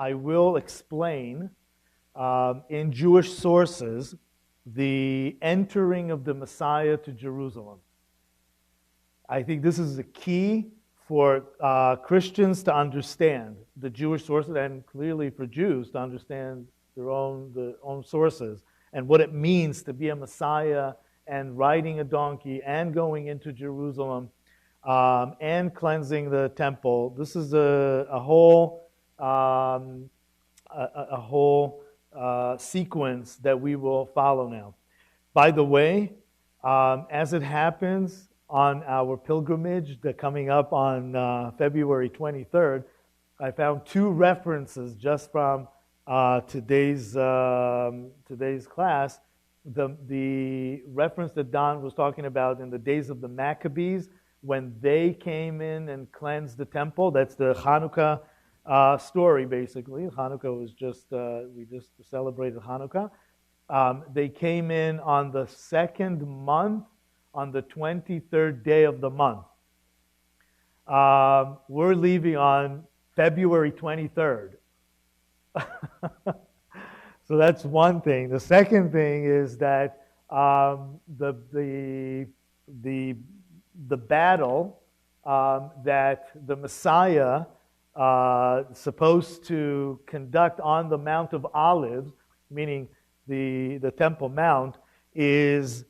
I will explain in Jewish sources the entering of the Messiah to Jerusalem. I think this is a key for Christians to understand the Jewish sources, and clearly for Jews to understand their own sources and what it means to be a Messiah and riding a donkey and going into Jerusalem and cleansing the temple. This is a whole sequence that we will follow now. By the way, as it happens on our pilgrimage coming up on February 23rd, I found two references just from today's class. The reference that Don was talking about in the days of the Maccabees, when they came in and cleansed the temple. That's the Hanukkah story, basically. Hanukkah was we just celebrated Hanukkah. They came in on the second month, on the 23rd day of the month. We're leaving on February 23rd. So that's one thing. The second thing is that the battle that the Messiah supposed to conduct on the Mount of Olives, meaning the Temple Mount, is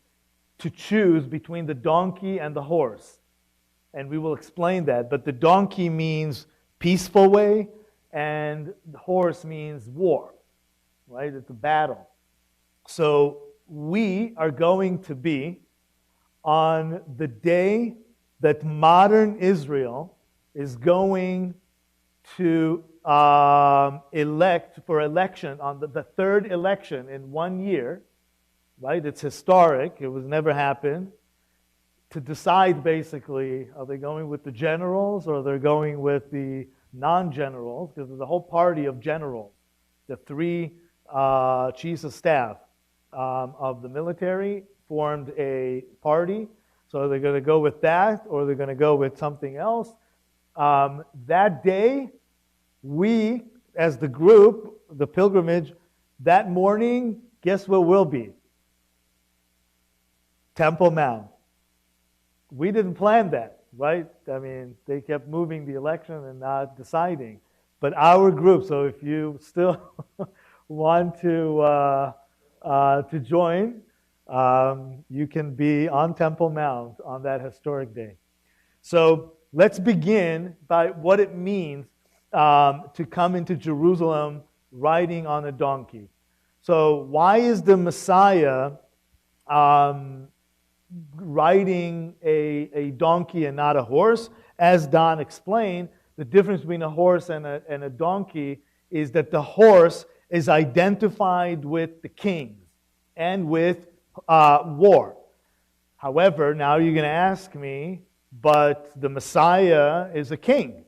to choose between the donkey and the horse. And we will explain that. But the donkey means peaceful way, and the horse means war, right? It's a battle. So we are going to be on the day that modern Israel is going to elect for election, on the third election in 1 year, right? It's historic. It was never happened. To decide, basically, are they going with the generals or they're going with the non-generals? Because there's a whole party of generals. The three chiefs of staff of the military formed a party. So they're going to go with that, or they're going to go with something else. That day, we, as the group, the pilgrimage, that morning, guess where we'll be? Temple Mount. We didn't plan that, right? I mean, they kept moving the election and not deciding. But our group, so if you still want to join, you can be on Temple Mount on that historic day. So let's begin by what it means to come into Jerusalem riding on a donkey. So why is the Messiah riding a donkey and not a horse? As Don explained, the difference between a horse and a donkey is that the horse is identified with the kings and with war. However, now you're going to ask me, but the Messiah is a king,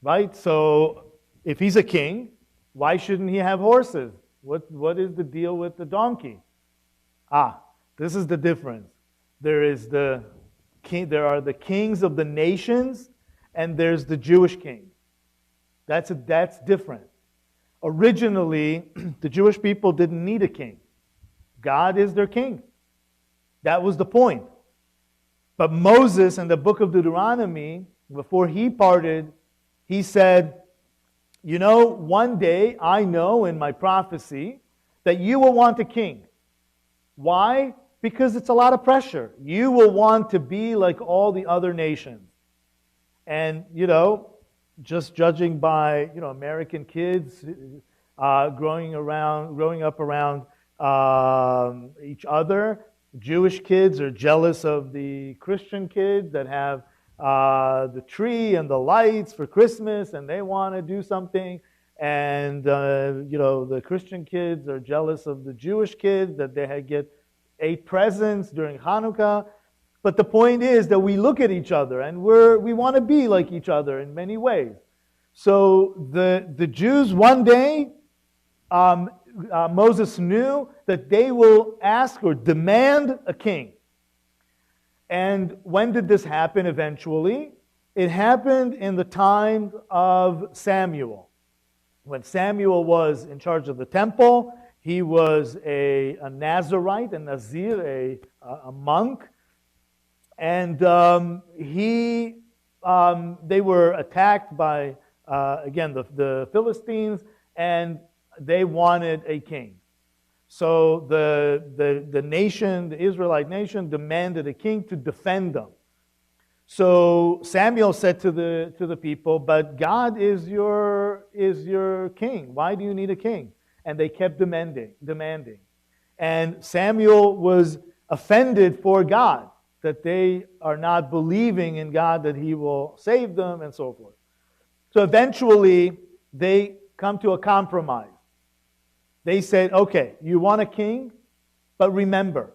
right? So if he's a king, why shouldn't he have horses? What is the deal with the donkey? This is the difference. There are the kings of the nations, and there's the Jewish king. That's different. Originally, the Jewish people didn't need a king. God is their king. That was the point. But Moses, in the book of Deuteronomy, before he parted, he said, one day I know in my prophecy that you will want a king. Why? Because it's a lot of pressure. You will want to be like all the other nations. And, just judging by, American kids growing up around each other, Jewish kids are jealous of the Christian kids that have the tree and the lights for Christmas, and they want to do something. And, the Christian kids are jealous of the Jewish kids that they get 8 presents during Hanukkah. But the point is that we look at each other and we want to be like each other in many ways. So the Jews one day, Moses knew that they will ask or demand a king. And when did this happen eventually? It happened in the time of Samuel. When Samuel was in charge of the temple, he was a Nazirite, a Nazir, a monk. And they were attacked by, again, the Philistines, and they wanted a king. So the nation, the Israelite nation, demanded a king to defend them. So Samuel said to the people, "But God is your king. Why do you need a king?" And they kept demanding. And Samuel was offended for God, that they are not believing in God, that He will save them, and so forth. So eventually, they come to a compromise. They said, "Okay, you want a king, but remember,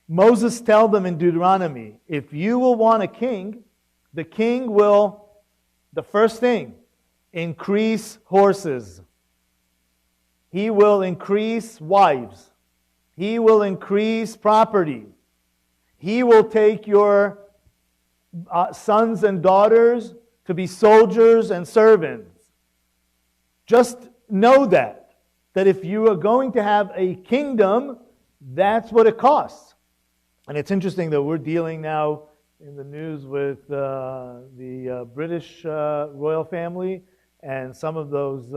Moses tells them in Deuteronomy, if you will want a king, the king will, the first thing, increase horses. He will increase wives. He will increase property. He will take your sons and daughters to be soldiers and servants." Just know that if you are going to have a kingdom, that's what it costs. And it's interesting that we're dealing now in the news with the British royal family and some of those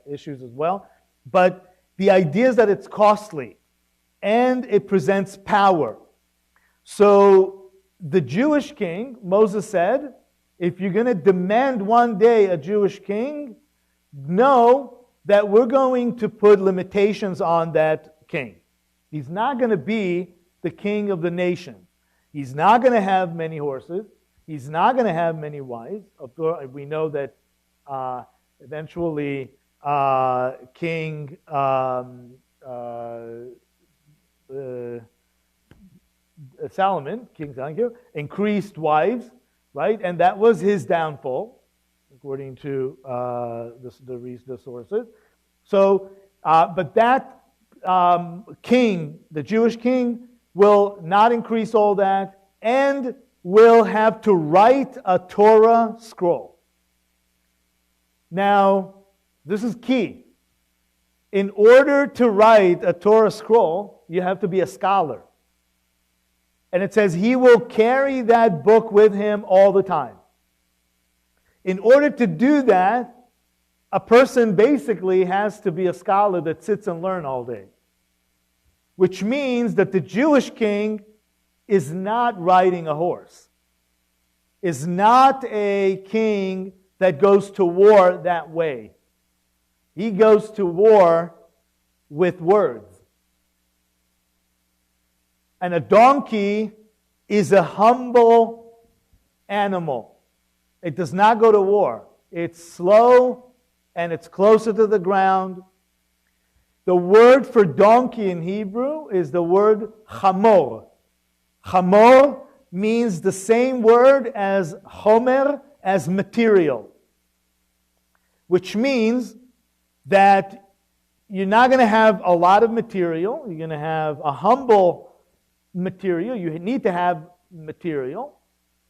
issues as well. But the idea is that it's costly and it presents power. So the Jewish king, Moses said, if you're going to demand one day a Jewish king, know that we're going to put limitations on that king. He's not going to be the king of the nation. He's not going to have many horses. He's not going to have many wives. We know that eventually King Solomon, increased wives, right? And that was his downfall, according to the sources. So, but that king, the Jewish king, will not increase all that and will have to write a Torah scroll. Now, this is key. In order to write a Torah scroll, you have to be a scholar. And it says he will carry that book with him all the time. In order to do that, a person basically has to be a scholar that sits and learns all day. Which means that the Jewish king is not riding a horse, is not a king that goes to war that way. He goes to war with words. And a donkey is a humble animal. It does not go to war. It's slow and it's closer to the ground. The word for donkey in Hebrew is the word chamor. Chamor means the same word as homer, as material. Which means that you're not going to have a lot of material. You're going to have a humble material. You need to have material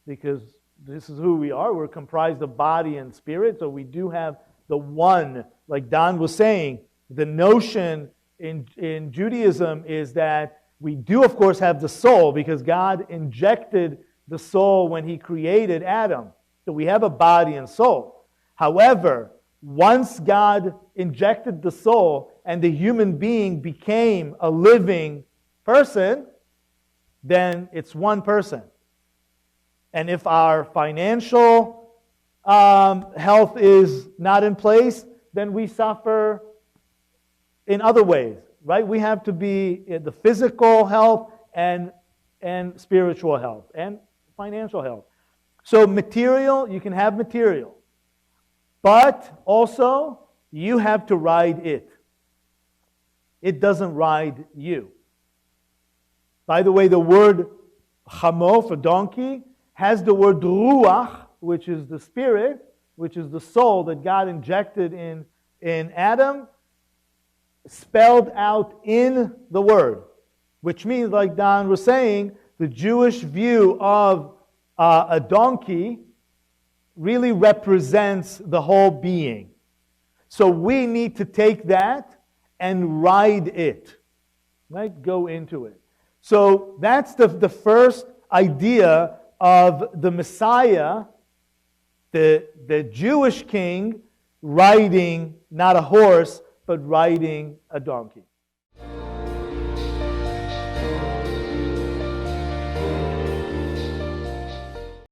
because this is who we are. We're comprised of body and spirit. So we do have the one, like Don was saying. The notion in Judaism is that we do, of course, have the soul because God injected the soul when He created Adam. So we have a body and soul. However, once God injected the soul and the human being became a living person, then it's one person. And if our financial health is not in place, then we suffer in other ways, right? We have to be in the physical health and spiritual health and financial health. So material, you can have material. But also, you have to ride it. It doesn't ride you. By the way, the word chamo for donkey has the word ruach, which is the spirit, which is the soul that God injected in Adam, spelled out in the word. Which means, like Don was saying, the Jewish view of a donkey really represents the whole being. So we need to take that and ride it, right? Go into it. So that's the first idea of the Messiah, the Jewish king riding not a horse, but riding a donkey.